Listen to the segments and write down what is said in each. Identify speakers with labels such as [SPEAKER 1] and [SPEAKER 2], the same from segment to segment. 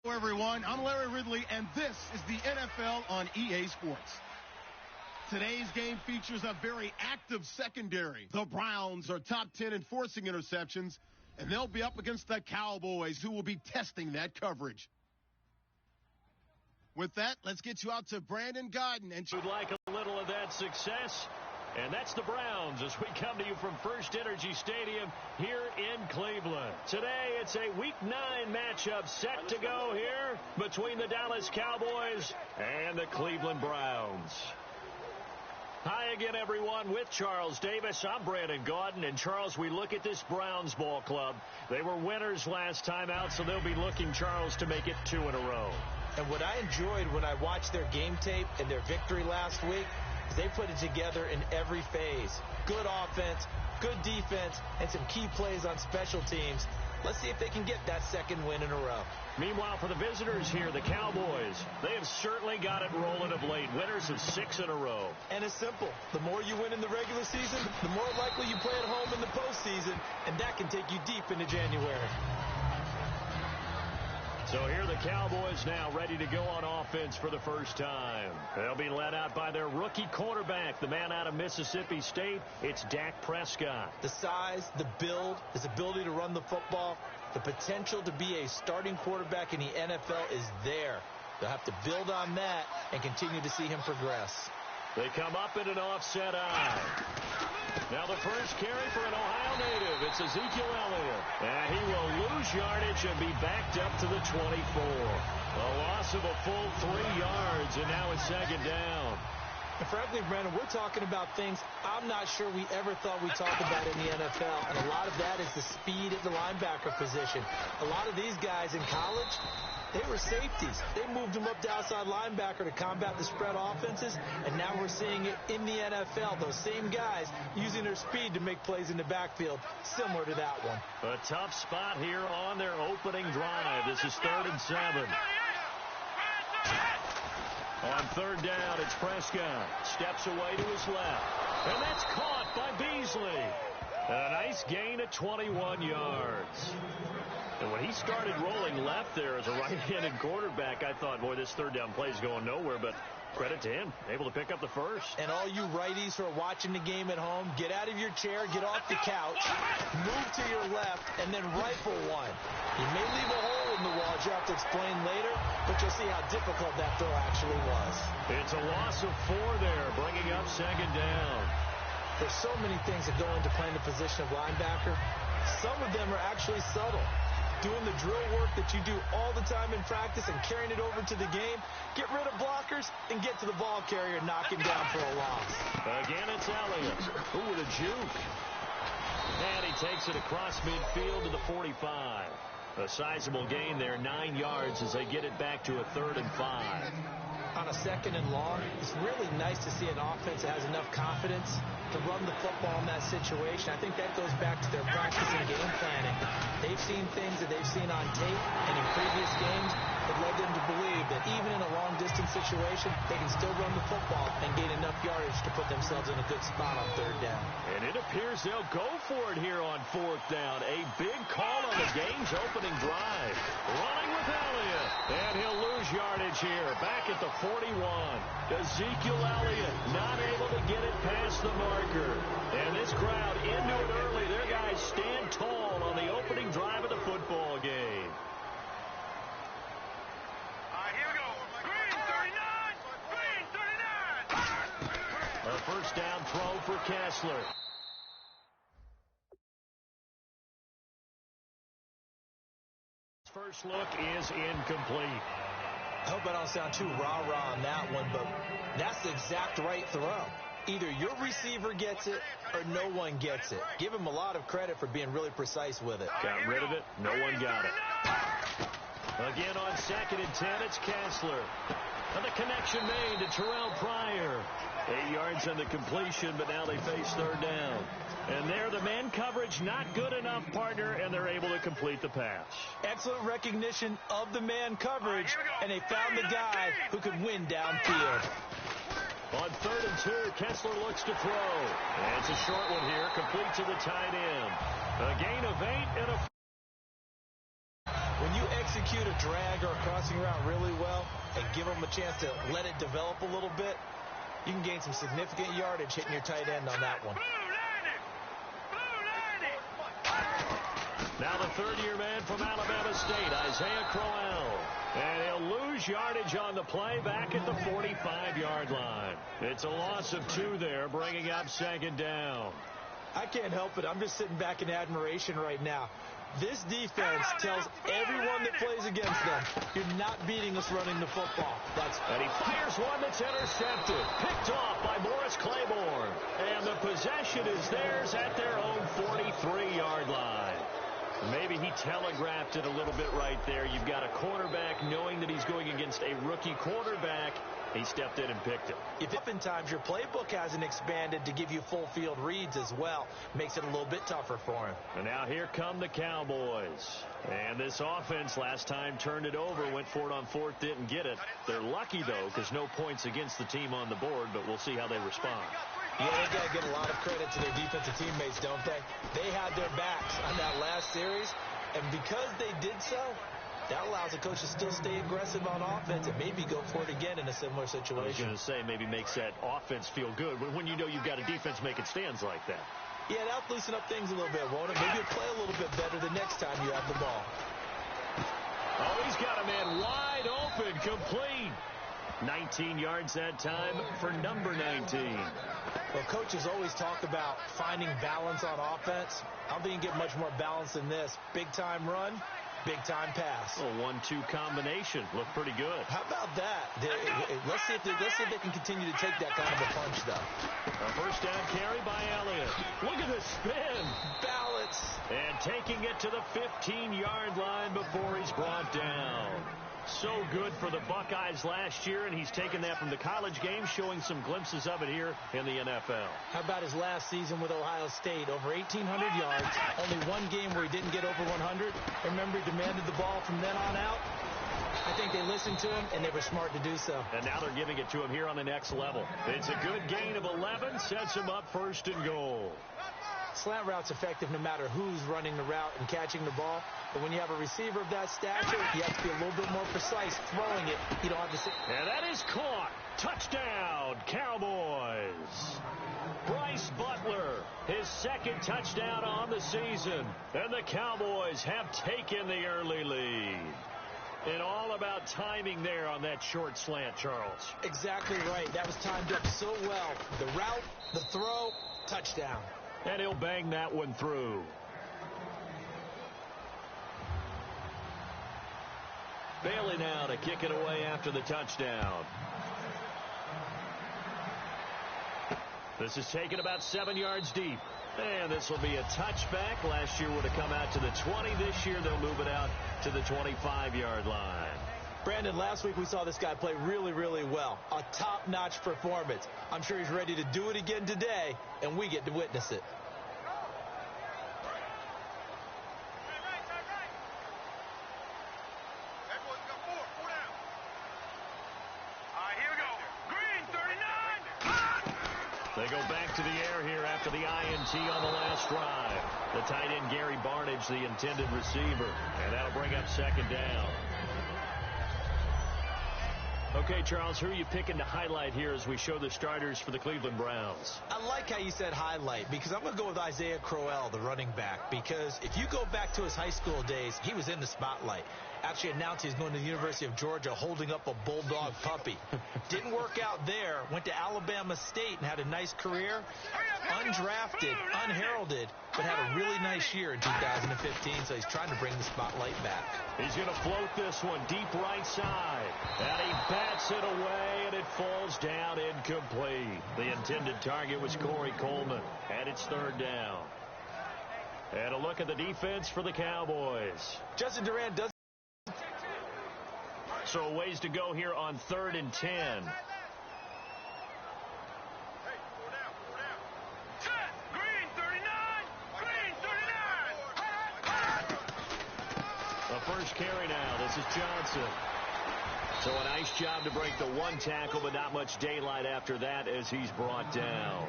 [SPEAKER 1] Hello, everyone. I'm Larry Ridley, and this is the NFL on EA Sports. Today's game features a very active secondary. The Browns are top 10 in forcing interceptions, and they'll be up against the Cowboys, who will be testing that coverage. With that, let's get you out to Brandon Gaudin. And
[SPEAKER 2] would like a little of that success. And that's the Browns as we come to you from First Energy Stadium here in Cleveland. Today, it's a Week 9 matchup set to go here between the Dallas Cowboys and the Cleveland Browns. Hi again, everyone, with Charles Davis. I'm Brandon Gaudin. And, Charles, we look at this Browns ball club. They were winners last time out, so they'll be looking, Charles, to make it 2 in a row.
[SPEAKER 3] And what I enjoyed when I watched their game tape and their victory last week is they put it together in every phase. Good offense, good defense, and some key plays on special teams. Let's see if they can get that second win in a row.
[SPEAKER 2] Meanwhile, for the visitors here, the Cowboys, they have certainly got it rolling of late. Winners of 6 in a row.
[SPEAKER 3] And it's simple. The more you win in the regular season, the more likely you play at home in the postseason, and that can take you deep into January.
[SPEAKER 2] So here the Cowboys now ready to go on offense for the first time. They'll be led out by their rookie quarterback, the man out of Mississippi State. It's Dak Prescott.
[SPEAKER 3] The size, the build, his ability to run the football, the potential to be a starting quarterback in the NFL is there. They'll have to build on that and continue to see him progress.
[SPEAKER 2] They come up in an offset eye. Now the first carry for an Ohio native. It's Ezekiel Elliott. And he will lose yardage and be backed up to the 24. A loss of a full 3 yards, and now it's second down.
[SPEAKER 3] And frankly, Brandon, we're talking about things I'm not sure we ever thought we'd talk about in the NFL. And a lot of that is the speed at the linebacker position. A lot of these guys in college, they were safeties. They moved them up to outside linebacker to combat the spread offenses, and now we're seeing it in the NFL. Those same guys using their speed to make plays in the backfield, similar to that one.
[SPEAKER 2] A tough spot here on their opening drive. This is 3rd and 7. On 3rd down, it's Prescott. Steps away to his left. And that's caught by Beasley. A nice gain of 21 yards. And when he started rolling left there as a right-handed quarterback, I thought, boy, this 3rd down play is going nowhere, but credit to him, able to pick up the first.
[SPEAKER 3] And all you righties who are watching the game at home, get out of your chair, get off the couch, move to your left, and then rifle one. You may leave a hole in the wall, as you have to explain later, but you'll see how difficult that throw actually was.
[SPEAKER 2] It's a loss of 4 there, bringing up 2nd down.
[SPEAKER 3] There's so many things that go into playing the position of linebacker. Some of them are actually subtle. Doing the drill work that you do all the time in practice and carrying it over to the game. Get rid of blockers and get to the ball carrier and knock him down for a loss.
[SPEAKER 2] Again, it's Elliott. Ooh, with a juke. And he takes it across midfield to the 45. A sizable gain there, 9 yards as they get it back to a 3rd and 5.
[SPEAKER 3] On a 2nd and long, it's really nice to see an offense that has enough confidence to run the football in that situation. I think that goes back to their practice and game planning. They've seen things that they've seen on tape and in previous games that led them to believe that even in a long-distance situation, they can still run the football and gain enough yardage to put themselves in a good spot on 3rd down.
[SPEAKER 2] And it appears they'll go for it here on 4th down. A big call on the game's opening drive. Running with Elliott. And he'll lose yardage here. Back at the 41. Ezekiel Elliott not able to get it past the marker. And this crowd into it early. Their guys stand tall on the opening drive of the football game.
[SPEAKER 4] Here we go. Green 39! Green 39!
[SPEAKER 2] A 1st down throw for Kessler. First look is incomplete.
[SPEAKER 3] I hope I don't sound too rah-rah on that one, but that's the exact right throw. Either your receiver gets it or no one gets it. Give him a lot of credit for being really precise with it.
[SPEAKER 2] Got rid of it. No one got it. Again on 2nd and 10, it's Kessler. And the connection made to Terrell Pryor. 8 yards on the completion, but now they face 3rd down. And there, the man coverage not good enough, partner, and they're able to complete the pass.
[SPEAKER 3] Excellent recognition of the man coverage, and they found the guy who could win downfield.
[SPEAKER 2] On 3rd and 2, Kessler looks to throw. And it's a short one here, complete to the tight end. A gain of 8 and a...
[SPEAKER 3] When you execute execute a drag or a crossing route really well and give them a chance to let it develop a little bit, you can gain some significant yardage hitting your tight end on that one.
[SPEAKER 2] Now the third-year man from Alabama State, Isaiah Crowell. And he'll lose yardage on the play back at the 45-yard line. It's a loss of 2 there, bringing up second down.
[SPEAKER 3] I can't help it. I'm just sitting back in admiration right now. This defense tells everyone that plays against them, you're not beating us running the football.
[SPEAKER 2] And he fires one that's intercepted. Picked off by Morris Claiborne. And the possession is theirs at their own 43-yard line. Maybe he telegraphed it a little bit right there. You've got a cornerback knowing that he's going against a rookie quarterback. He stepped in and picked it.
[SPEAKER 3] If oftentimes your playbook hasn't expanded to give you full field reads as well, makes it a little bit tougher for him.
[SPEAKER 2] And now here come the Cowboys. And this offense last time turned it over, went for it on fourth, didn't get it. They're lucky, though, because no points against the team on the board, but we'll see how they respond.
[SPEAKER 3] Yeah, they got to give a lot of credit to their defensive teammates, don't they? They had their backs on that last series, and because they did so, that allows the coach to still stay aggressive on offense and maybe go for it again in a similar situation.
[SPEAKER 2] I was going to say maybe makes that offense feel good when you know you've got a defense making stands like that.
[SPEAKER 3] Yeah, that'll loosen up things a little bit, won't it? Maybe you'll play a little bit better the next time you have the ball.
[SPEAKER 2] Oh, he's got a man wide open, complete. 19 yards that time for number 19.
[SPEAKER 3] Well, coaches always talk about finding balance on offense. I don't think you can get much more balance than this. Big-time run, big-time pass.
[SPEAKER 2] A 1-2 combination. Looked pretty good.
[SPEAKER 3] How about that? Let's see if they can continue to take that kind of a punch, though.
[SPEAKER 2] A first down carry by Elliott. Look at the spin.
[SPEAKER 3] Balance.
[SPEAKER 2] And taking it to the 15-yard line before he's brought down. So good for the Buckeyes last year, and he's taken that from the college game, showing some glimpses of it here in the NFL.
[SPEAKER 3] How about his last season with Ohio State? Over 1,800 yards, only one game where he didn't get over 100. Remember, he demanded the ball from then on out. I think they listened to him, and they were smart to do so.
[SPEAKER 2] And now they're giving it to him here on the next level. It's a good gain of 11, sets him up first and goal.
[SPEAKER 3] Slant route's effective no matter who's running the route and catching the ball. But when you have a receiver of that stature, you have to be a little bit more precise throwing it. You don't have to sit.
[SPEAKER 2] And that is caught. Touchdown, Cowboys. Bryce Butler, his second touchdown on the season. And the Cowboys have taken the early lead. And all about timing there on that short slant, Charles.
[SPEAKER 3] Exactly right. That was timed up so well. The route, the throw, touchdown.
[SPEAKER 2] And he'll bang that one through. Bailey now to kick it away after the touchdown. This is taken about 7 yards deep. And this will be a touchback. Last year would have come out to the 20. This year they'll move it out to the 25-yard line.
[SPEAKER 3] Brandon, last week we saw this guy play really, really well. A top-notch performance. I'm sure he's ready to do it again today, and we get to witness it.
[SPEAKER 2] They go back to the air here after the INT on the last drive. The tight end, Gary Barnidge, the intended receiver. And that'll bring up second down. Okay, Charles, who are you picking to highlight here as we show the starters for the Cleveland Browns?
[SPEAKER 3] I like how you said highlight because I'm going to go with Isaiah Crowell, the running back, because if you go back to his high school days, he was in the spotlight. Actually announced he's going to the University of Georgia holding up a bulldog puppy. Didn't work out there. Went to Alabama State and had a nice career. Undrafted, unheralded, but had a really nice year in 2015, so he's trying to bring the spotlight back.
[SPEAKER 2] He's going to float this one deep right side. And he bats it away, and it falls down incomplete. The intended target was Corey Coleman, and it's third down. And a look at the defense for the Cowboys.
[SPEAKER 3] Justin Durant does.
[SPEAKER 2] So a ways to go here on 3rd and 10. The first carry now. This is Johnson. So a nice job to break the one tackle, but not much daylight after that as he's brought down.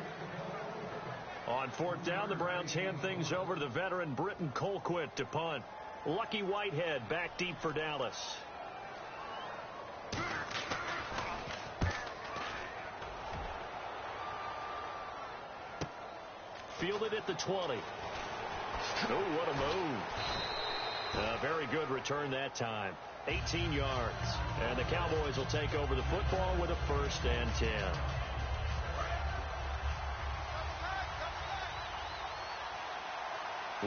[SPEAKER 2] On 4th down, the Browns hand things over to the veteran Britton Colquitt to punt. Lucky Whitehead back deep for Dallas. Fielded at the 20. Oh, what a move. A very good return that time. 18 yards. And the Cowboys will take over the football with a 1st and 10.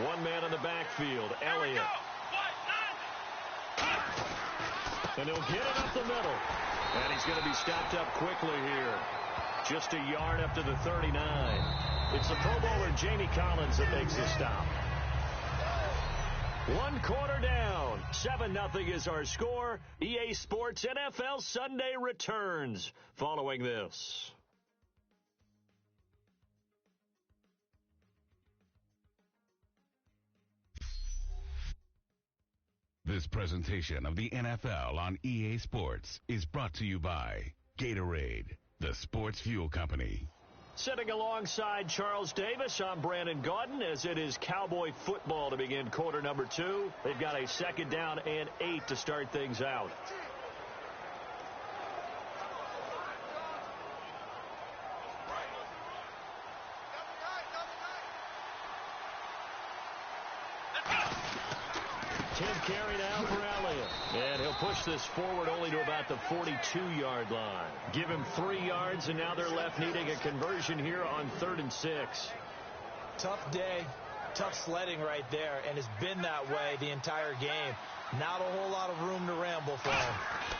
[SPEAKER 2] One man in the backfield, Elliott. And he'll get it up the middle. And he's going to be stopped up quickly here. Just a yard up to the 39. It's the Pro Bowler Jamie Collins that makes the stop. 1 quarter down. 7-0 is our score. EA Sports NFL Sunday returns following this.
[SPEAKER 5] This presentation of the NFL on EA Sports is brought to you by Gatorade, the sports fuel company.
[SPEAKER 2] Sitting alongside Charles Davis, I'm Brandon Gaudin, as it is Cowboy football to begin quarter number 2. They've got a 2nd down and 8 to start things out. Carry now for Elliott. And he'll push this forward only to about the 42-yard line. Give him 3 yards, and now they're left needing a conversion here on 3rd and 6.
[SPEAKER 3] Tough day, tough sledding right there, and it's been that way the entire game. Not a whole lot of room to ramble for him.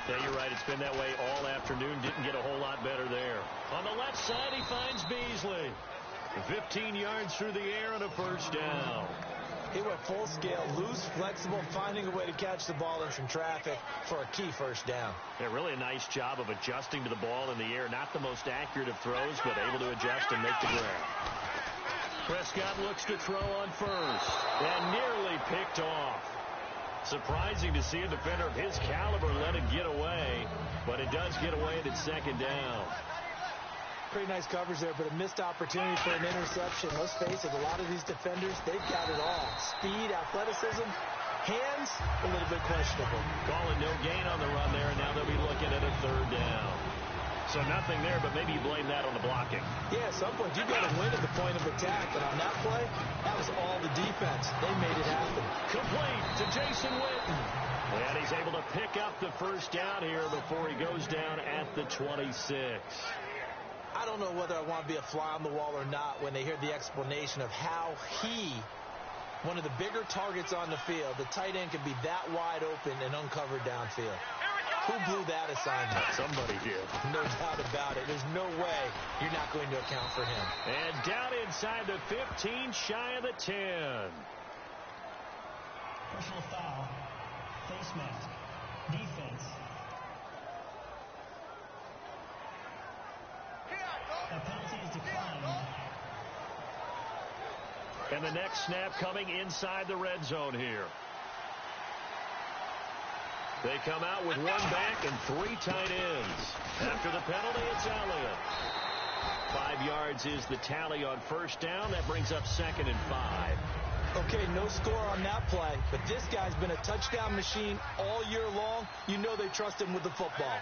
[SPEAKER 2] Yeah, you're right. It's been that way all afternoon. Didn't get a whole lot better there. On the left side, he finds Beasley. 15 yards through the air and a 1st down.
[SPEAKER 3] He went full scale, loose, flexible, finding a way to catch the ball in some traffic for a key 1st down.
[SPEAKER 2] Yeah, really a nice job of adjusting to the ball in the air. Not the most accurate of throws, but able to adjust and make the grab. Prescott looks to throw on 1st and nearly picked off. Surprising to see a defender of his caliber let it get away, but it does get away and it's 2nd down.
[SPEAKER 3] Pretty nice coverage there, but a missed opportunity for an interception. Let's face it, a lot of these defenders, they've got it all. Speed, athleticism, hands, a little bit questionable.
[SPEAKER 2] Call it no gain on the run there, and now they'll be looking at a 3rd down. So nothing there, but maybe you blame that on the blocking.
[SPEAKER 3] Yeah, at some point, you've got to win at the point of attack, and on that play, that was all the defense. They made it happen.
[SPEAKER 2] Complete to Jason Witten. And he's able to pick up the 1st down here before he goes down at the 26.
[SPEAKER 3] I don't know whether I want to be a fly on the wall or not when they hear the explanation of how one of the bigger targets on the field, the tight end could be that wide open and uncovered downfield. Who blew that assignment?
[SPEAKER 2] Somebody did.
[SPEAKER 3] No doubt about it. There's no way you're not going to account for him.
[SPEAKER 2] And down inside the 15, shy of the 10.
[SPEAKER 6] Personal foul. Face mask. Defense. The penalty is declined.
[SPEAKER 2] And the next snap coming inside the red zone here. They come out with 1 back and 3 tight ends. After the penalty, it's Elliott. 5 yards is the tally on 1st down. That brings up 2nd and 5.
[SPEAKER 3] Okay, no score on that play, but this guy's been a touchdown machine all year long. You know they trust him with the football.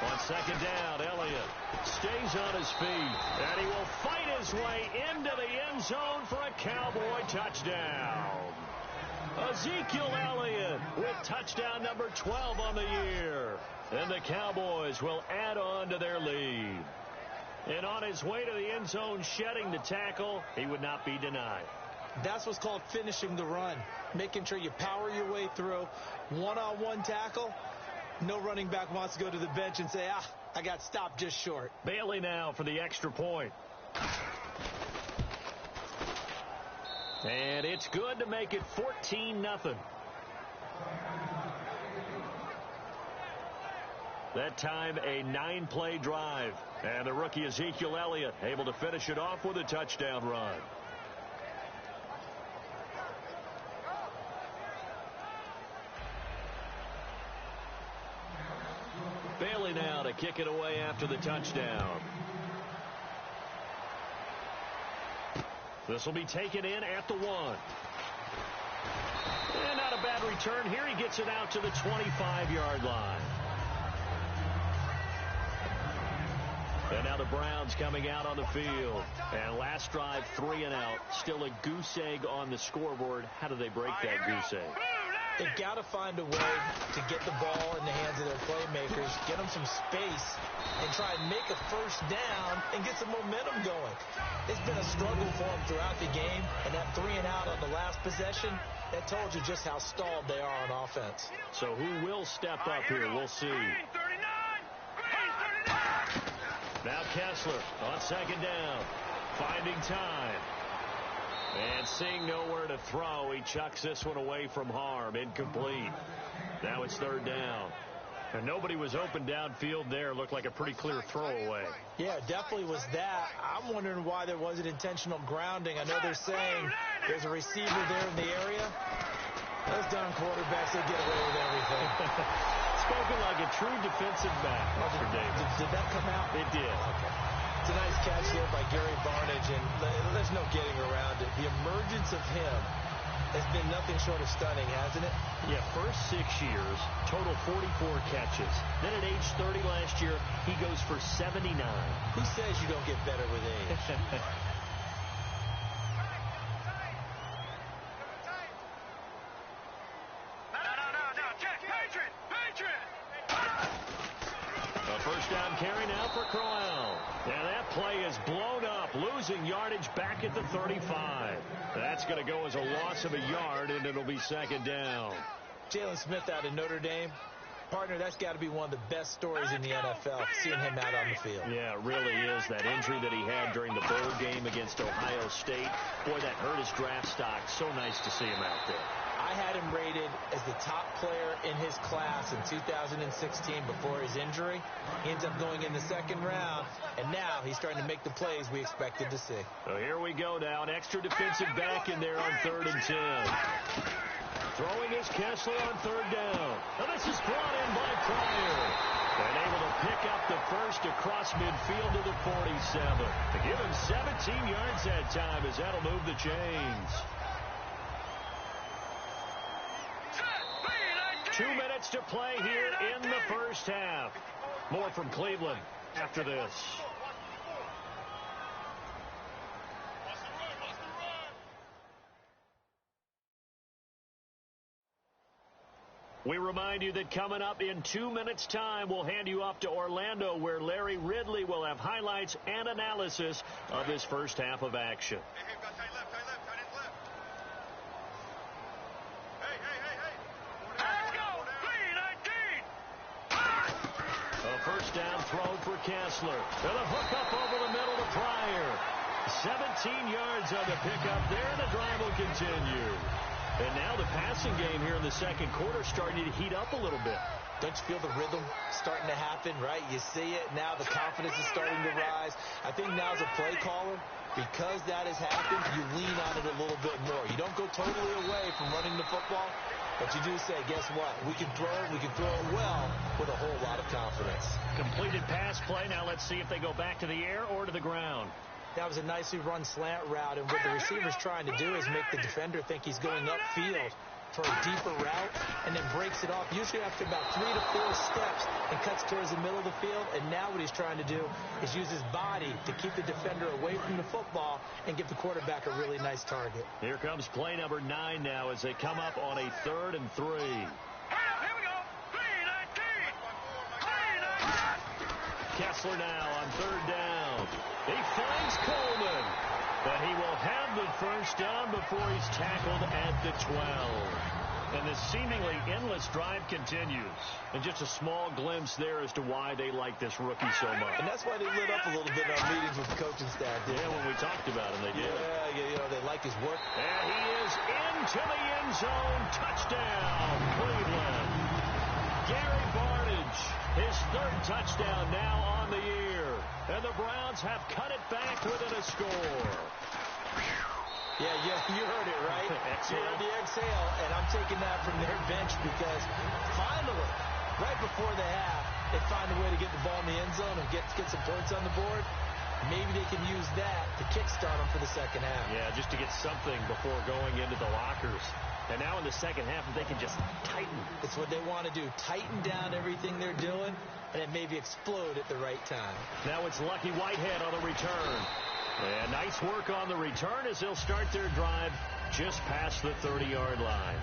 [SPEAKER 2] On 2nd down, Elliott stays on his feet, and he will fight his way into the end zone for a Cowboy touchdown. Ezekiel Elliott with touchdown number 12 on the year. And the Cowboys will add on to their lead. And on his way to the end zone, shedding the tackle, he would not be denied.
[SPEAKER 3] That's what's called finishing the run, making sure you power your way through. One-on-one tackle. No running back wants to go to the bench and say, I got stopped just short.
[SPEAKER 2] Bailey now for the extra point. And it's good to make it 14-0. That time a 9-play drive. And the rookie Ezekiel Elliott able to finish it off with a touchdown run. Bailey now to kick it away after the touchdown. This will be taken in at the 1. return. Here he gets it out to the 25-yard line. And now the Browns coming out on the field. And last drive, 3 and out. Still a goose egg on the scoreboard. How do they break that goose egg?
[SPEAKER 3] They got to find a way to get the ball in the hands of their playmakers, get them some space, and try and make a first down and get some momentum going. It's been a struggle for them throughout the game, and that 3 and out on the last possession, that told you just how stalled they are on offense.
[SPEAKER 2] So who will step up here? We'll see. Now Kessler on second down, finding time. And seeing nowhere to throw, he chucks this one away from harm. Incomplete. Now it's third down. And nobody was open downfield there. Looked like a pretty clear throwaway.
[SPEAKER 3] Yeah, definitely was that. I'm wondering why there wasn't intentional grounding. I know they're saying there's a receiver there in the area. Those darn quarterbacks, they get away with everything.
[SPEAKER 2] Spoken like a true defensive back, Mr. Davis.
[SPEAKER 3] Did that come out?
[SPEAKER 2] It did.
[SPEAKER 3] Okay. It's a nice catch there by Gary Barnidge, and there's no getting around it. The emergence of him has been nothing short of stunning, hasn't it?
[SPEAKER 2] Yeah, first 6 years, total 44 catches. Then at age 30 last year, he goes for 79.
[SPEAKER 3] Who says you don't get better with age?
[SPEAKER 2] First down carry now for Crowell. Now that play is blown up, losing yardage back at the 35. That's going to go as a loss of a yard, and it'll be second down.
[SPEAKER 3] Jalen Smith out of Notre Dame. Partner, that's got to be one of the best stories in the NFL, seeing him out on the field.
[SPEAKER 2] Yeah, it really is. That injury that he had during the bowl game against Ohio State, boy, that hurt his draft stock. So nice to see him out there.
[SPEAKER 3] I had him rated as the top player in his class in 2016 before his injury. He ends up going in the second round, and now he's starting to make the plays we expected to see.
[SPEAKER 2] So here we go now. An extra defensive back in there on 3rd and 10. Throwing is Kessler on 3rd down. Now this is brought in by Pryor. And able to pick up the first across midfield to the 47. To give him 17 yards that time, as that'll move the chains. 2 minutes to play here in the first half. More from Cleveland after this. We remind you that coming up in 2 minutes' time, we'll hand you off to Orlando, where Larry Ridley will have highlights and analysis of this first half of action. First down throw for Kessler. And a hook up over the middle to Pryor. 17 yards on the pickup there, and the drive will continue. And now the passing game here in the second quarter starting to heat up a little bit.
[SPEAKER 3] Don't you feel the rhythm starting to happen, right? You see it. Now the confidence is starting to rise. I think now as a play caller, because that has happened, you lean on it a little bit more. You don't go totally away from running the football, but you do say, guess what? We can throw it. We can throw it well with a whole lot of confidence.
[SPEAKER 2] Completed pass play. Now let's see if they go back to the air or to the ground.
[SPEAKER 3] That was a nicely run slant route, and what the receiver's trying to do is make the defender think he's going upfield for a deeper route, and then breaks it off, usually after about 3 to 4 steps, and cuts towards the middle of the field. And now what he's trying to do is use his body to keep the defender away from the football and give the quarterback a really nice target.
[SPEAKER 2] Here comes play number 9 now as they come up on a 3rd and 3. Kessler now on 3rd down. He finds Coleman, but he will have the first down before he's tackled at the 12. And the seemingly endless drive continues. And just a small glimpse there as to why they like this rookie so much.
[SPEAKER 3] And that's why they lit up a little bit in our meetings with the coaching staff.
[SPEAKER 2] Yeah, when we talked about him, they did.
[SPEAKER 3] Yeah, you know, they like his work.
[SPEAKER 2] And he is into the end zone. Touchdown, Cleveland. Gary Barnidge, his 3rd touchdown now on the year. And the Browns have cut it back within a score.
[SPEAKER 3] Yeah, you heard it, right?
[SPEAKER 2] Exhale.
[SPEAKER 3] Yeah, the exhale, and I'm taking that from their bench because finally, right before the half, they find a way to get the ball in the end zone and get some points on the board. Maybe they can use that to kickstart them for the second half.
[SPEAKER 2] Yeah, just to get something before going into the lockers. And now in the second half, they can just tighten.
[SPEAKER 3] It's what they want to do. Tighten down everything they're doing, and it maybe explode at the right time.
[SPEAKER 2] Now it's Lucky Whitehead on the return. And nice work on the return as they'll start their drive just past the 30-yard line.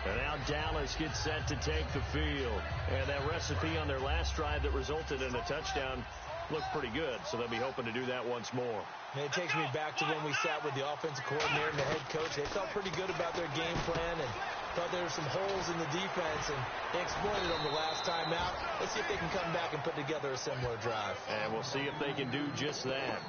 [SPEAKER 2] And now Dallas gets set to take the field. And that recipe on their last drive that resulted in a touchdown looked pretty good, so they'll be hoping to do that once more.
[SPEAKER 3] And it takes me back to when we sat with the offensive coordinator and the head coach. They felt pretty good about their game plan and thought there were some holes in the defense, and they exploited them the last time out. Let's see if they can come back and put together a similar drive.
[SPEAKER 2] And we'll see if they can do just that.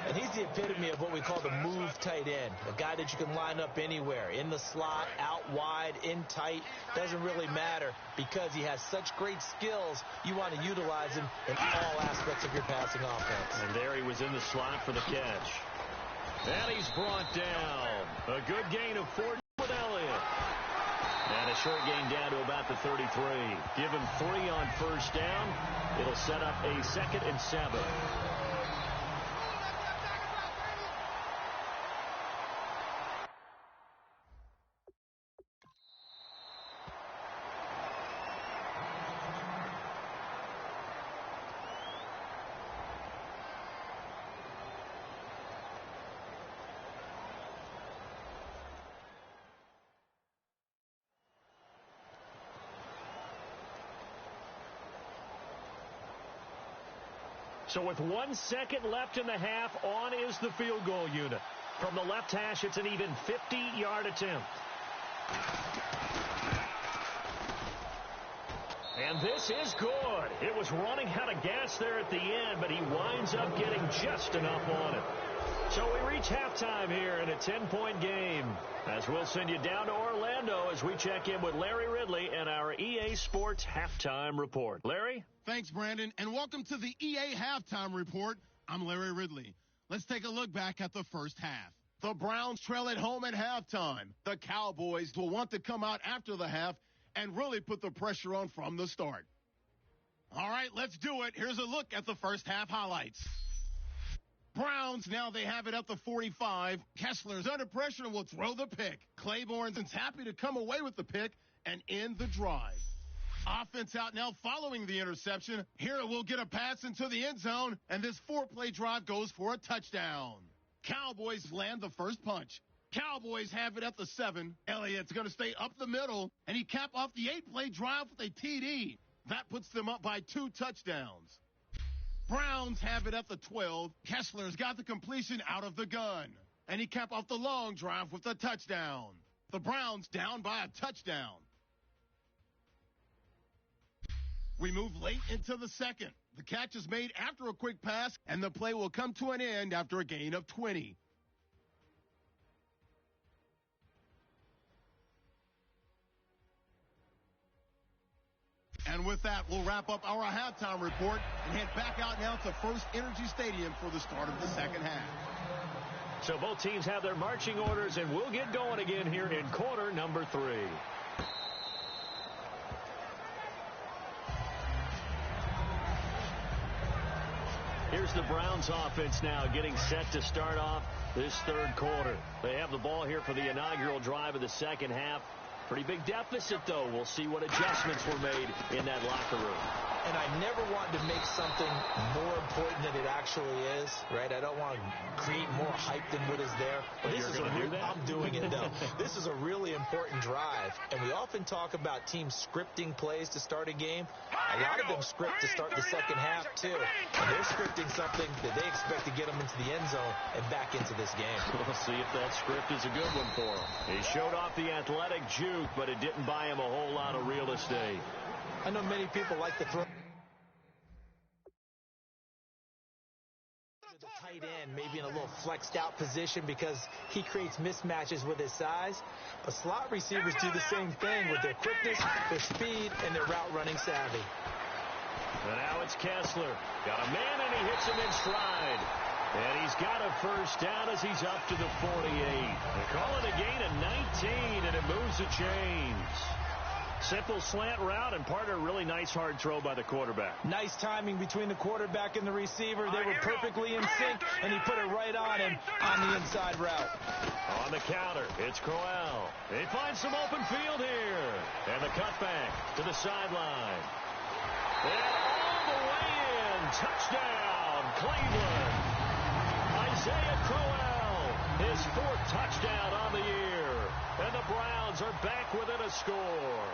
[SPEAKER 3] And he's the epitome of what we call the move tight end, a guy that you can line up anywhere, in the slot, out wide, in tight. Doesn't really matter because he has such great skills. You want to utilize him in all aspects of your passing offense.
[SPEAKER 2] And there he was in the slot for the catch. And he's brought down. A good gain of 4 with Elliott. And a short gain down to about the 33. Give him 3 on first down. It'll set up a 2nd and 7. So with 1 second left in the half, on is the field goal unit. From the left hash, it's an even 50-yard attempt. And this is good. It was running out of gas there at the end, but he winds up getting just enough on it. So we reach halftime here in a 10-point game, as we'll send you down to Orlando as we check in with Larry Ridley and our EA Sports Halftime Report. Larry?
[SPEAKER 1] Thanks, Brandon, and welcome to the EA Halftime Report. I'm Larry Ridley. Let's take a look back at the first half. The Browns trail at home at halftime. The Cowboys will want to come out after the half and really put the pressure on from the start. All right, let's do it. Here's a look at the first half highlights. Browns, now they have it at the 45. Kessler's under pressure and will throw the pick. Claiborne's happy to come away with the pick and end the drive. Offense out now following the interception. Here will get a pass into the end zone, and this 4-play drive goes for a touchdown. Cowboys land the first punch. Cowboys have it at the 7. Elliott's going to stay up the middle, and he cap off the 8-play drive with a TD. That puts them up by 2 touchdowns. Browns have it at the 12. Kessler's got the completion out of the gun, and he cap off the long drive with a touchdown. The Browns down by a touchdown. We move late into the second. The catch is made after a quick pass, and the play will come to an end after a gain of 20. And with that, we'll wrap up our halftime report and head back out now to First Energy Stadium for the start of the second half.
[SPEAKER 2] So both teams have their marching orders, and we'll get going again here in quarter number 3. Here's the Browns offense now getting set to start off this third quarter. They have the ball here for the inaugural drive of the second half. Pretty big deficit, though. We'll see what adjustments were made in that locker room.
[SPEAKER 3] And I never want to make something more important than it actually is, right? I don't want to create more hype than what is there.
[SPEAKER 2] But
[SPEAKER 3] this is I'm doing it, though. This is a really important drive, and we often talk about teams scripting plays to start a game. A lot of them script to start the second half, too. And they're scripting something that they expect to get them into the end zone and back into this game.
[SPEAKER 2] We'll see if that script is a good one for him. He showed off the athletic juke, but it didn't buy him a whole lot of real estate.
[SPEAKER 3] I know many people like to throw the tight end, maybe in a little flexed out position because he creates mismatches with his size. But slot receivers do the same thing with their quickness, their speed, and their route running savvy.
[SPEAKER 2] And now it's Kessler. Got a man, and he hits him in stride. And he's got a first down as he's up to the 48. They call it a gain of 19, and it moves the chains. Simple slant route, and partner, really nice hard throw by the quarterback.
[SPEAKER 3] Nice timing between the quarterback and the receiver. They were perfectly in sync, and he put it right on him on the inside route.
[SPEAKER 2] On the counter, it's Crowell. He finds some open field here. And the cutback to the sideline. And all the way in. Touchdown, Cleveland. Isaiah Crowell, his 4th touchdown on the year. And the Browns are back within a score.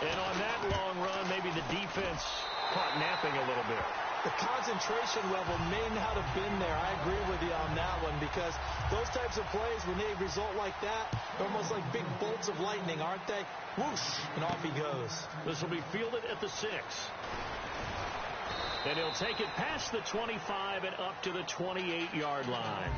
[SPEAKER 2] And on that long run, maybe the defense caught napping a little bit.
[SPEAKER 3] The concentration level may not have been there. I agree with you on that one, because those types of plays, when they result like that, they're almost like big bolts of lightning, aren't they? Whoosh, and off he goes. This will be fielded at the 6. And he'll take it past the 25 and up to the 28-yard line.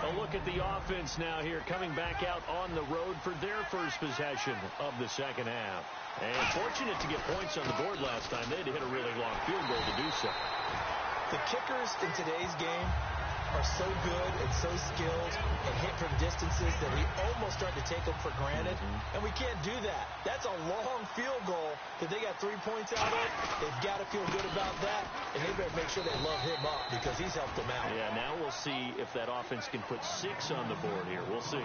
[SPEAKER 3] A look at the offense now here, coming back out on the road for their first possession of the second half. And fortunate to get points on the board last time. They had to hit a really long field goal to do so. The kickers in today's game are so good and so skilled and hit from distances that we almost start to take them for granted. And we can't do that. That's a long field goal that they got 3 points out of. They've got to feel good about that, and they better make sure they love him up because he's helped them out. Yeah, now we'll see if that offense can put 6 on the board here. We'll see.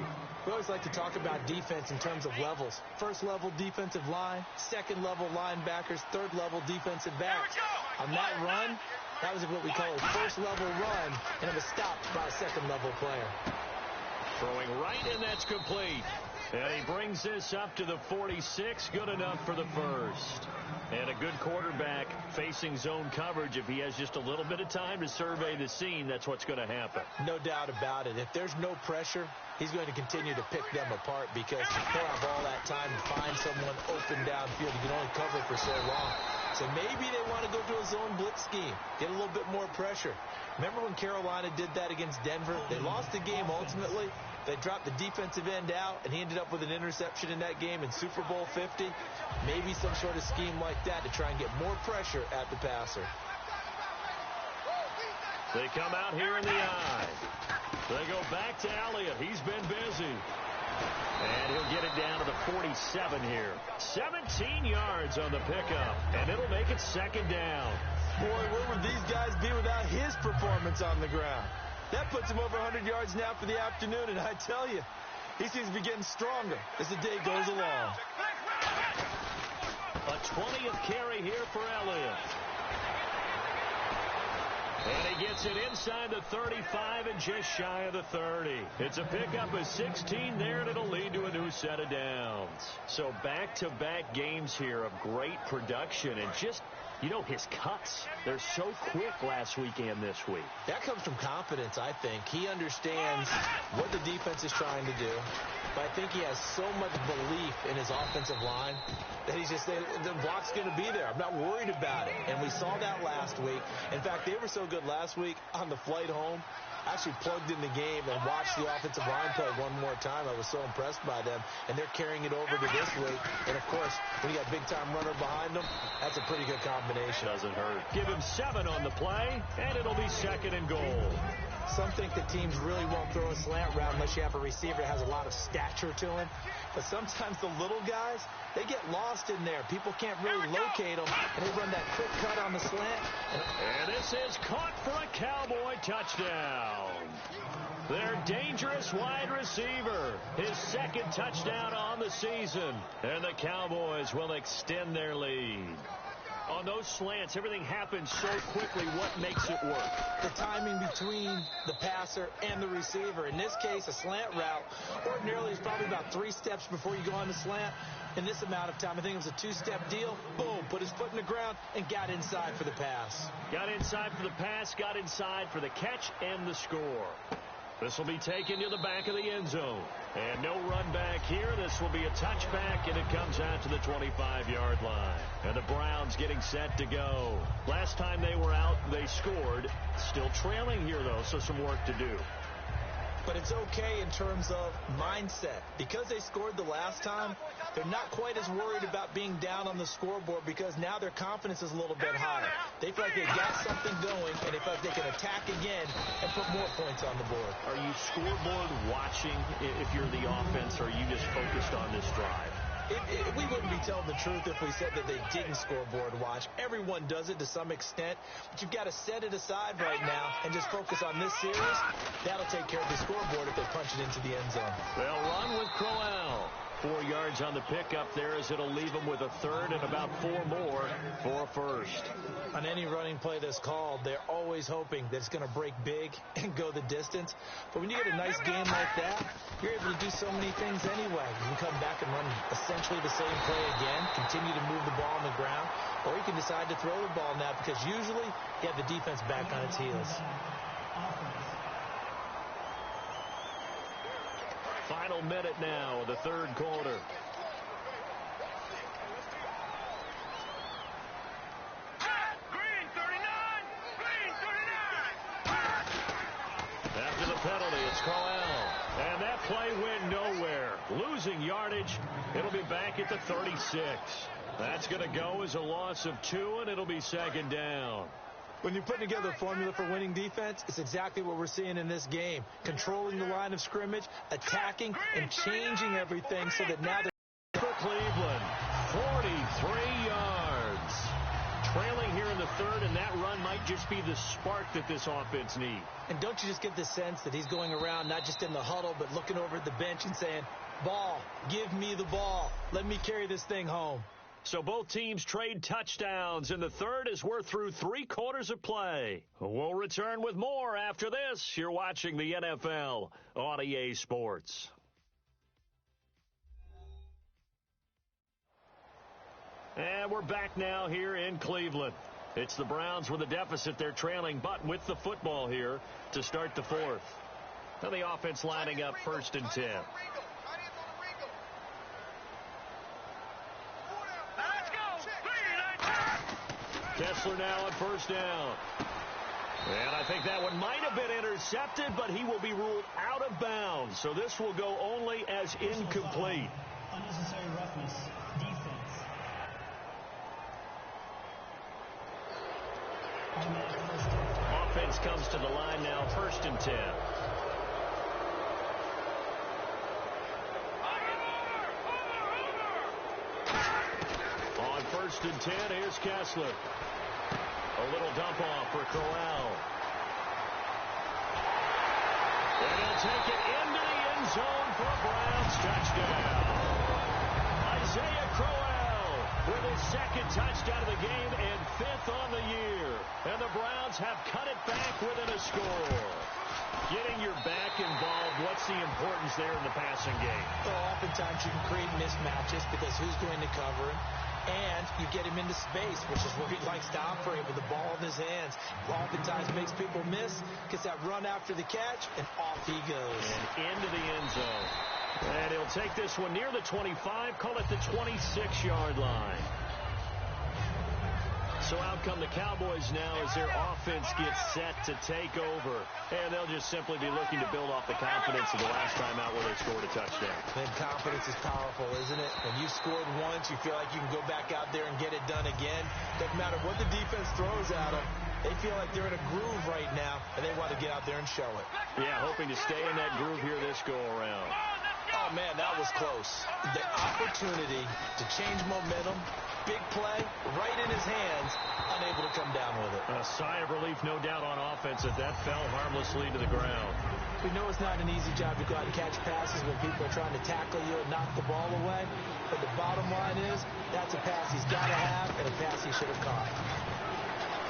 [SPEAKER 3] We always like to talk about defense in terms of levels. First level defensive line, second level linebackers, third level defensive backs. On that run, that was what we call a first level run, and it was stopped by a second level player. Throwing right, and that's complete. And he brings this up to the 46. Good enough for the first. And a good quarterback facing zone coverage. If he has just a little bit of time to survey the scene, that's what's going to happen. No doubt about it. If there's no pressure, he's going to continue to pick them apart because he'll have all that time to find someone open downfield. He can only cover for so long. So maybe they want to go to a zone blitz scheme, get a little bit more pressure. Remember when Carolina did that against Denver? They lost the game ultimately. They dropped the defensive end out, and he ended up with an interception in that game in Super Bowl 50. Maybe some sort of scheme like that to try and get more pressure at the passer. They come out here in the eye. They go back to Elliott. He's been busy. And he'll get it down to the 47 here. 17 yards on the pickup, and it'll make it second down. Boy, where would these guys be without his performance on the ground? That puts him over 100 yards now for the afternoon, and I tell you, he seems to be getting stronger as the day goes along. A 20th carry here for Elliott. And he gets it inside the 35 and just shy of the 30. It's a pickup of 16 there, and it'll lead to a new set of downs. So back-to-back games here of great production and just, you know, his cuts. They're so quick last week and this week. That comes from confidence, I think. He understands what the defense is trying to do. But I think he has so much belief in his offensive line that he's just, the block's going to be there. I'm not worried about it. And we saw that last week. In fact, they were so good last week on the flight home. I actually plugged in the game and watched the offensive line play one more time. I was so impressed by them. And they're carrying it over to this week. And, of course, when you got a big-time runner behind them, that's a pretty good combination. Doesn't hurt. Give him 7 on the play, and it'll be second and goal. Some think that teams really won't throw a slant route unless you have a receiver that has a lot of stature to him. But sometimes the little guys, they get lost in there. People can't really locate them, and they run that quick cut on the slant. And this is caught for a Cowboy touchdown. Their dangerous wide receiver, his second touchdown on the season. And the Cowboys will extend their lead. On those slants, everything happens so quickly. What makes it work? The timing between the passer and the receiver. In this case, a slant route ordinarily is probably about 3 steps before you go on the slant. In this amount of time, I think it was a 2-step deal. Boom, put his foot in the ground and got inside for the pass. Got inside for the pass, got inside for the catch and the score. This will be taken to the back of the end zone. And no run back here. This will be a touchback, and it comes out to the 25-yard line. And the Browns getting set to go. Last time they were out, they scored. Still trailing here, though, so some work to do. but it's okay in terms of mindset. Because they scored the last time, they're not quite as worried about being down on the scoreboard because now their confidence is a little bit higher. They feel like they've got something going, and they feel like they can attack again and put more points on the board.
[SPEAKER 2] Are you scoreboard watching if you're the offense, or are you just focused on this drive?
[SPEAKER 3] We wouldn't be telling the truth if we said that they didn't scoreboard watch. Everyone does it to some extent, but you've got to set it aside right now and just focus on this series. That'll take care of the scoreboard if they punch it into the end zone.
[SPEAKER 2] They'll run with Crowell. 4 yards on the pickup there as it'll leave them with a third and about 4 more for a first.
[SPEAKER 3] On any running play that's called, they're always hoping that it's going to break big and go the distance. But when you get a nice game like that, you're able to do so many things anyway. You can come back and run essentially the same play again, continue to move the ball on the ground, or you can decide to throw the ball now because usually you have the defense back on its heels.
[SPEAKER 2] Final minute now of the third quarter.
[SPEAKER 4] Green 39! Green 39!
[SPEAKER 2] After the penalty, it's Crowell. And that play went nowhere. Losing yardage. It'll be back at the 36. That's going to go as a loss of 2, and it'll be second down.
[SPEAKER 3] When you're putting together a formula for winning defense, it's exactly what we're seeing in this game. Controlling the line of scrimmage, attacking, and changing everything so that now they're...
[SPEAKER 2] For Cleveland, 43 yards. Trailing here in the third, and that run might just be the spark that this offense needs.
[SPEAKER 3] And don't you just get the sense that he's going around not just in the huddle, but looking over at the bench and saying, ball, give me the ball. Let me carry this thing home.
[SPEAKER 2] So both teams trade touchdowns in the third as we're through 3 quarters of play. We'll return with more after this. You're watching the NFL on EA Sports. And we're back now here in Cleveland. It's the Browns with a deficit. They're trailing, but with the football here to start the fourth. Now the offense lining up 1st and 10. Kessler now on 1st down. And I think that one might have been intercepted, but he will be ruled out of bounds. So this will go only as incomplete.
[SPEAKER 6] Unnecessary roughness. Defense. Automatic first down.
[SPEAKER 2] Offense comes to the line now, 1st and 10. On 1st and 10, here's Kessler. A little dump off for Crowell. And he'll take it into the end zone for a Browns touchdown. Isaiah Crowell with his 2nd touchdown of the game and 5th on the year. And the Browns have cut it back within a score. Getting your back involved, what's the importance there in the passing game?
[SPEAKER 3] Well, oftentimes you can create mismatches because who's going to cover him? And you get him into space, which is where he likes to operate with the ball in his hands. Oftentimes makes people miss, gets that run after the catch, and off he goes.
[SPEAKER 2] And into the end zone. And he'll take this one near the 25, call it the 26-yard line. So out come the Cowboys now as their offense gets set to take over. And they'll just simply be looking to build off the confidence of the last time out where they scored a touchdown.
[SPEAKER 3] And confidence is powerful, isn't it? When you scored once, you feel like you can go back out there and get it done again. Doesn't matter what the defense throws at them. They feel like they're in a groove right now, and they want to get out there and show it.
[SPEAKER 2] Yeah, hoping to stay in that groove here this go-around.
[SPEAKER 3] Oh, man, that was close. The opportunity to change momentum, big play, right in his hands, unable to come down with it.
[SPEAKER 2] A sigh of relief, no doubt, on offense that fell harmlessly to the ground.
[SPEAKER 3] We know it's not an easy job to go out and catch passes when people are trying to tackle you and knock the ball away. But the bottom line is, that's a pass he's got to have and a pass he should have caught.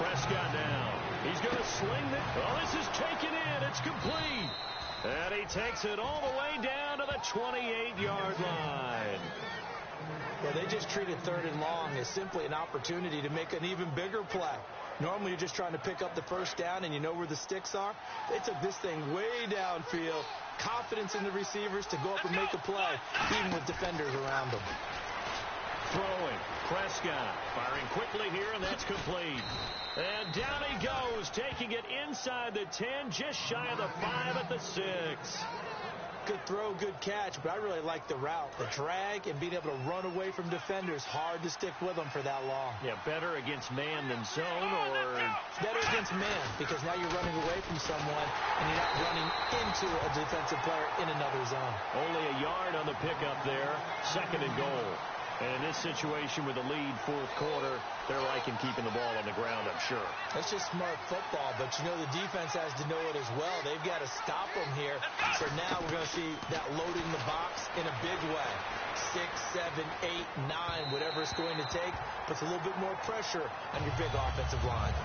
[SPEAKER 2] Prescott now. He's going to sling it. Oh, this is taken in. It's complete. And he takes it all the way down to the 28-yard line.
[SPEAKER 3] Well, they just treated 3rd and long as simply an opportunity to make an even bigger play. Normally, you're just trying to pick up the 1st down and you know where the sticks are. They took this thing way downfield. Confidence in the receivers to go up and make a play, even with defenders around them.
[SPEAKER 2] Throwing. Prescott firing quickly here, and that's complete. And down he goes, taking it inside the 10, just shy of the 5 at the 6.
[SPEAKER 3] Good throw, good catch, but I really like the route. The drag and being able to run away from defenders, hard to stick with them for that long.
[SPEAKER 2] Yeah, better against man than zone, or?
[SPEAKER 3] Better against man, because now you're running away from someone and you're not running into a defensive player in another zone.
[SPEAKER 2] Only a yard on the pickup there, 2nd and goal. And in this situation with the lead 4th quarter, they're liking keeping the ball on the ground, I'm sure.
[SPEAKER 3] That's just smart football, but you know the defense has to know it as well. They've got to stop them here. So now we're going to see that loading the box in a big way. 6, 7, 8, 9, whatever it's going to take, puts a little bit more pressure on your big offensive line.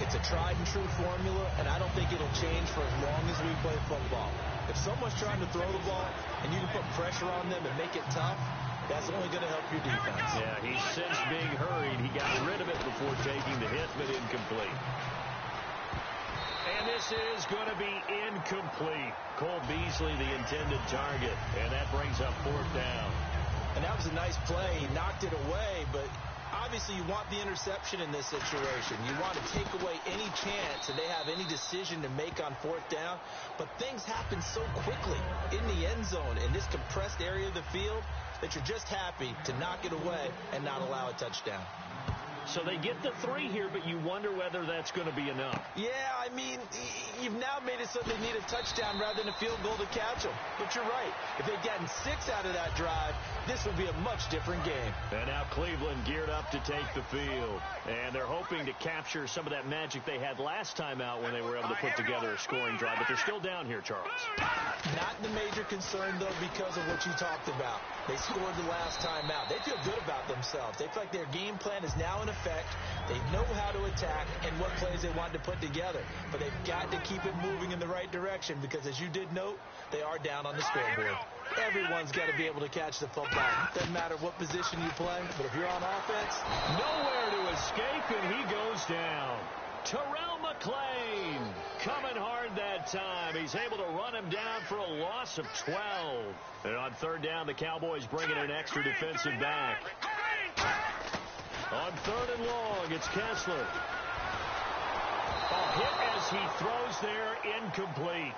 [SPEAKER 3] It's a tried and true formula, and I don't think it'll change for as long as we play football. If someone's trying to throw the ball and you can put pressure on them and make it tough, that's only going to help your defense.
[SPEAKER 2] Yeah, he sensed being hurried. He got rid of it before taking the hit, but incomplete. And this is going to be incomplete. Cole Beasley, the intended target, and that brings up 4th down.
[SPEAKER 3] And that was a nice play. He knocked it away, but obviously you want the interception in this situation. You want to take away any chance that they have any decision to make on 4th down. But things happen so quickly in the end zone in this compressed area of the field that you're just happy to knock it away and not allow a touchdown.
[SPEAKER 2] So they get the 3 here, but you wonder whether that's going to be enough.
[SPEAKER 3] Yeah, I mean, you've now made it so they need a touchdown rather than a field goal to catch them. But you're right. If they'd gotten 6 out of that drive, this would be a much different game.
[SPEAKER 2] And now Cleveland geared up to take the field. And they're hoping to capture some of that magic they had last time out when they were able to put together a scoring drive. But they're still down here, Charles.
[SPEAKER 3] Not the major concern, though, because of what you talked about. They scored the last time out. They feel good about themselves. They feel like their game plan is now in effect. They know how to attack and what plays they want to put together. But they've got to keep it moving in the right direction because, as you did note, they are down on the scoreboard. Everyone's got to be able to catch the football. Doesn't matter what position you play, but if you're on offense,
[SPEAKER 2] nowhere to escape, and he goes down. Terrell McClain coming hard that time. He's able to run him down for a loss of 12. And on 3rd down, the Cowboys bring in an extra defensive back. On 3rd and long, it's Kessler. A hit as he throws there, incomplete.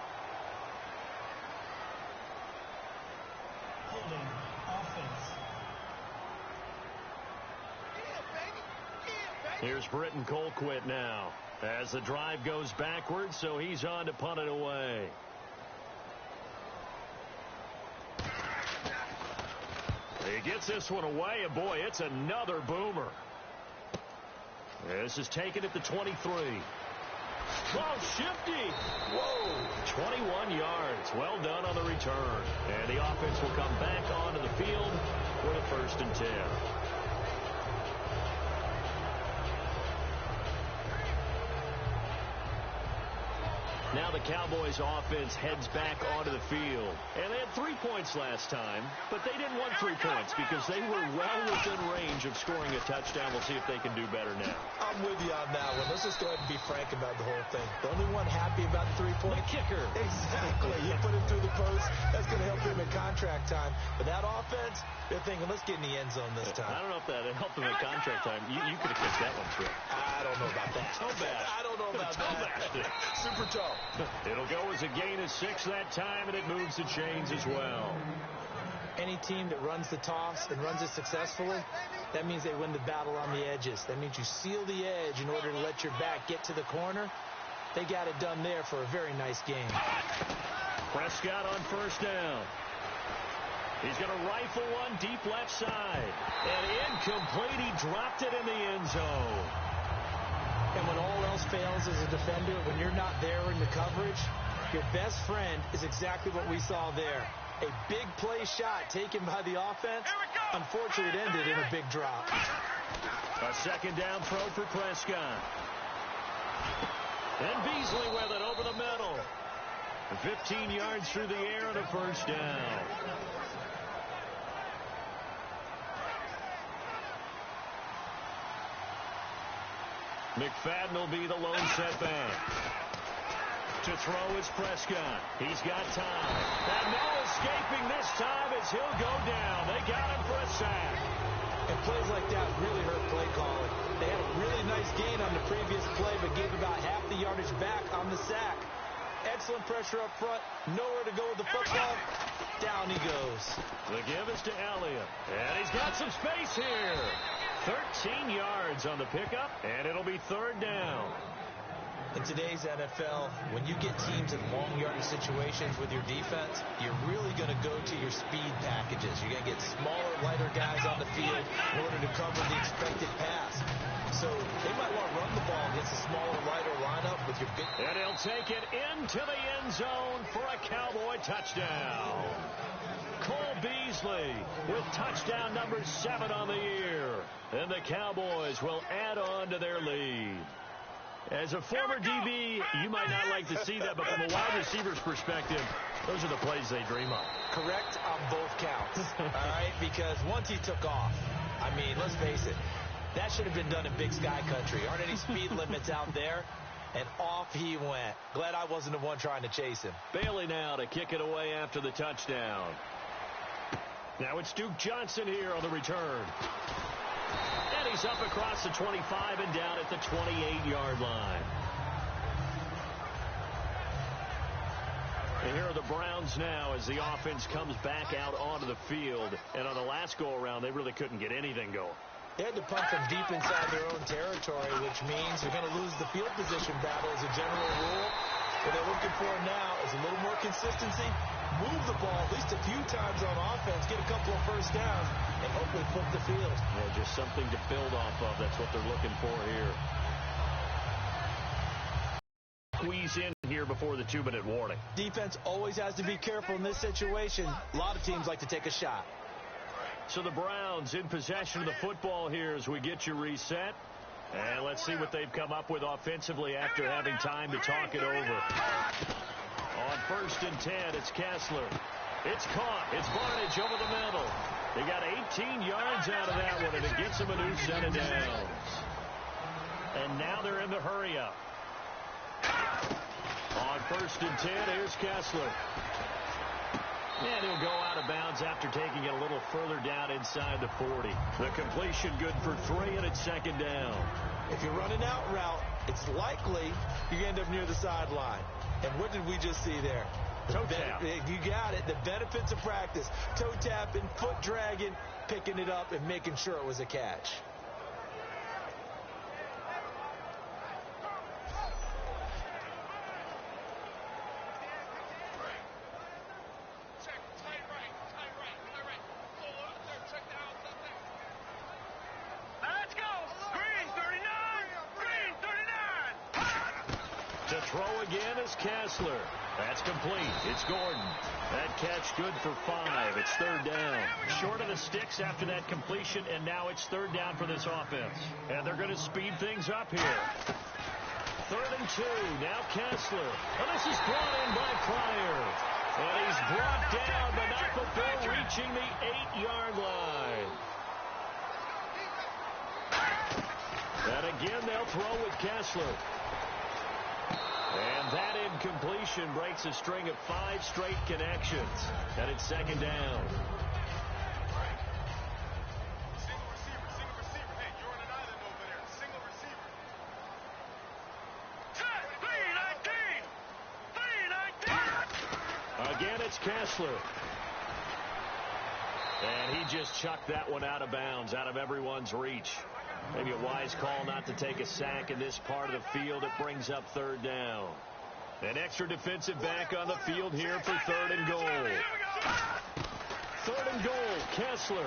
[SPEAKER 6] Holding offense.
[SPEAKER 2] Here's Britton Colquitt now as the drive goes backwards, so he's on to punt it away. He gets this one away, and boy, it's another boomer. This is taken at the 23. Oh, shifty. Whoa. 21 yards. Well done on the return. And the offense will come back onto the field for the 1st and 10. Now the Cowboys offense heads back onto the field. And they had 3 points last time, but they didn't want 3 points because they were well within range of scoring a touchdown. We'll see if they can do better now.
[SPEAKER 3] I'm with you on that one. Let's just go ahead and be frank about the whole thing. The only one happy about the 3-point
[SPEAKER 2] kicker.
[SPEAKER 3] Exactly. You put him through the post. That's going to help him in contract time. But that offense, they're thinking, let's get in the end zone this time.
[SPEAKER 2] I don't know if that helped him in contract time. You could have kicked that one through.
[SPEAKER 3] I don't know about that. I don't know about that. Super toe.
[SPEAKER 2] It'll go as a gain of 6 that time, and it moves the chains as well.
[SPEAKER 3] Any team that runs the toss and runs it successfully, that means they win the battle on the edges. That means you seal the edge in order to let your back get to the corner. They got it done there for a very nice game.
[SPEAKER 2] Prescott on 1st down. He's going to rifle one deep left side. And incomplete. He dropped it in the end zone.
[SPEAKER 3] And when all else fails as a defender, when you're not there in the coverage, your best friend is exactly what we saw there. A big play shot taken by the offense. Unfortunately, it ended in a big drop.
[SPEAKER 2] A 2nd down throw for Prescott. And Beasley with it over the middle. 15 yards through the air and a 1st down. McFadden will be the lone setback. To throw is Prescott. He's got time. And no escaping this time as he'll go down. They got him for a sack.
[SPEAKER 3] And plays like that really hurt play calling. They had a really nice gain on the previous play, but gave about half the yardage back on the sack. Excellent pressure up front. Nowhere to go with the football. Down he goes.
[SPEAKER 2] The give is to Elliott. And he's got some space here. 13 yards on the pickup, and it'll be third down.
[SPEAKER 3] In today's NFL, when you get teams in long yardage situations with your defense, you're really going to go to your speed packages. You're going to get smaller, lighter guys on the field in order to cover the expected pass. So they might want to run the ball against a smaller, lighter lineup with your big...
[SPEAKER 2] And he'll take it into the end zone for a Cowboy touchdown. Cole Beasley with touchdown number 7 on the year. And the Cowboys will add on to their lead. As a former DB, you might not like to see that, but from a wide receiver's perspective, those are the plays they dream of.
[SPEAKER 3] Correct on both counts, all right? Because once he took off, I mean, let's face it, that should have been done in Big Sky Country. Aren't any speed limits out there? And off he went. Glad I wasn't the one trying to chase him.
[SPEAKER 2] Bailey now to kick it away after the touchdown. Now it's Duke Johnson here on the return. And he's up across the 25 and down at the 28-yard line. And here are the Browns now as the offense comes back out onto the field. And on the last go-around, they really couldn't get anything going.
[SPEAKER 3] They had to punt from deep inside their own territory, which means you're going to lose the field position battle as a general rule. What they're looking for now is a little more consistency, move the ball at least a few times on offense, get a couple of first downs, and hopefully flip the field.
[SPEAKER 2] Yeah, just something to build off of. That's what they're looking for here. Squeeze in here before the 2-minute warning.
[SPEAKER 3] Defense always has to be careful in this situation. A lot of teams like to take a shot.
[SPEAKER 2] So the Browns in possession of the football here as we get you reset. And let's see what they've come up with offensively after having time to talk it over. On 1st and 10, it's Kessler. It's caught. It's Barnidge over the middle. They got 18 yards out of that one, and it gets them a new set of downs. And now they're in the hurry-up. On 1st and 10, here's Kessler. And he'll go out of bounds after taking it a little further down inside the 40. The completion good for 3, and it's 2nd down.
[SPEAKER 3] If you're running out route, it's likely you end up near the sideline. And what did we just see there?
[SPEAKER 2] Toe tap.
[SPEAKER 3] You got it. The benefits of practice. Toe tapping, foot dragging, picking it up, and making sure it was a catch.
[SPEAKER 2] Throw again is Kessler. That's complete. It's Gordon. That catch good for 5. It's 3rd down. Short of the sticks after that completion, and now it's 3rd down for this offense. And they're going to speed things up here. 3rd and 2. Now Kessler. And this is brought in by Pryor. And he's brought down, but not before reaching the 8-yard line. And again, they'll throw with Kessler. And that incompletion breaks a string of 5 straight connections. And it's 2nd down.
[SPEAKER 4] Single receiver. Hey, you're on an island over there. Single receiver. 3-19.
[SPEAKER 2] Again, it's Kessler. And he just chucked that one out of bounds, out of everyone's reach. Maybe a wise call not to take a sack in this part of the field. It brings up 3rd down. An extra defensive back on the field here for 3rd and goal. 3rd and goal, Kessler.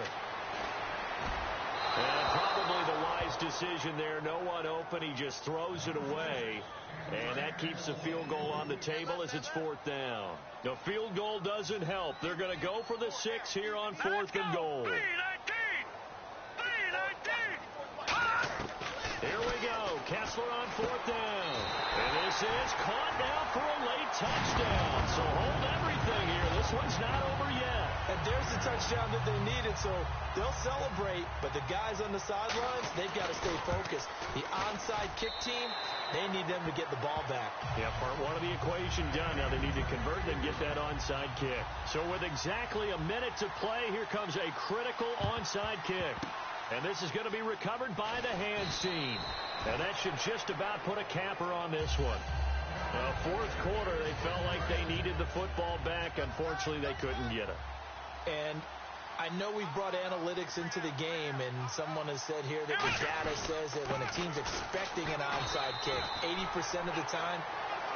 [SPEAKER 2] And probably the wise decision there. No one open. He just throws it away. And that keeps the field goal on the table as it's 4th down. The field goal doesn't help. They're going to go for the 6 here on 4th and goal. Here we go. Kessler on 4th down. And this is caught now for a late touchdown. So hold everything here. This one's not over yet.
[SPEAKER 3] And there's the touchdown that they needed, so they'll celebrate. But the guys on the sidelines, they've got to stay focused. The onside kick team, they need them to get the ball back.
[SPEAKER 2] Yeah, part one of the equation done. Now they need to convert and get that onside kick. So with exactly a minute to play, here comes a critical onside kick. And this is going to be recovered by the hands team. And that should just about put a capper on this one. Fourth quarter, they felt like they needed the football back. Unfortunately, they couldn't get it.
[SPEAKER 3] And I know we've brought analytics into the game, and someone has said here that the data says that when a team's expecting an onside kick, 80% of the time,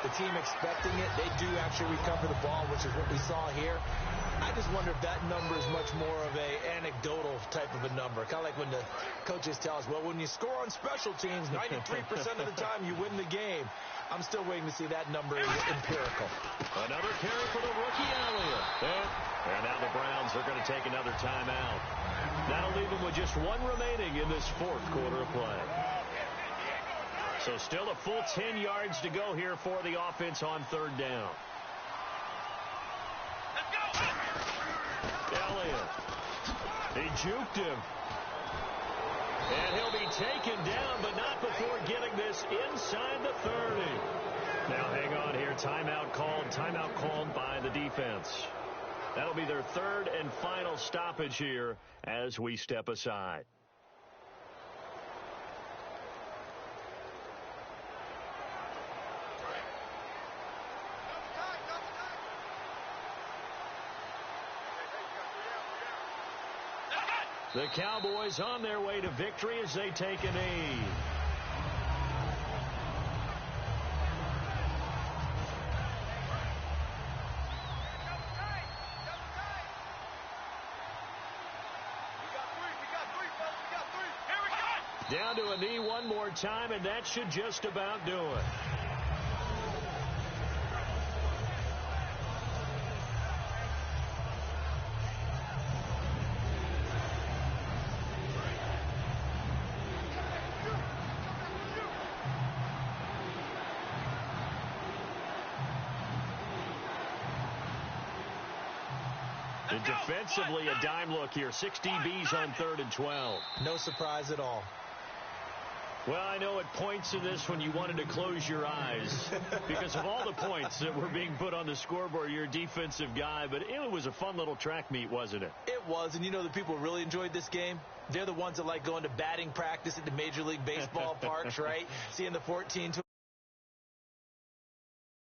[SPEAKER 3] the team expecting it, they do actually recover the ball, which is what we saw here. I just wonder if that number is much more of a anecdotal type of a number. Kind of like when the coaches tell us, well, when you score on special teams, 93% of the time you win the game. I'm still waiting to see that number is empirical.
[SPEAKER 2] Another carry for the rookie Elliott. And now the Browns are going to take another timeout. That'll leave them with just one remaining in this fourth quarter of play. So still a full 10 yards to go here for the offense on third down. Elliott. He juked him. And he'll be taken down, but not before getting this inside the 30. Now hang on here. Timeout called by the defense. That'll be their third and final stoppage here as we step aside. The Cowboys on their way to victory as they take a knee. Down to a knee one more time, and that should just about do it. And defensively, a dime look here. 6 DBs on 3rd and 12.
[SPEAKER 3] No surprise at all.
[SPEAKER 2] Well, I know at points in this when you wanted to close your eyes because of all the points that were being put on the scoreboard. You're a defensive guy, but it was a fun little track meet, wasn't it?
[SPEAKER 3] It was, and you know the people who really enjoyed this game? They're the ones that like going to batting practice at the Major League Baseball parks, right? Seeing the 14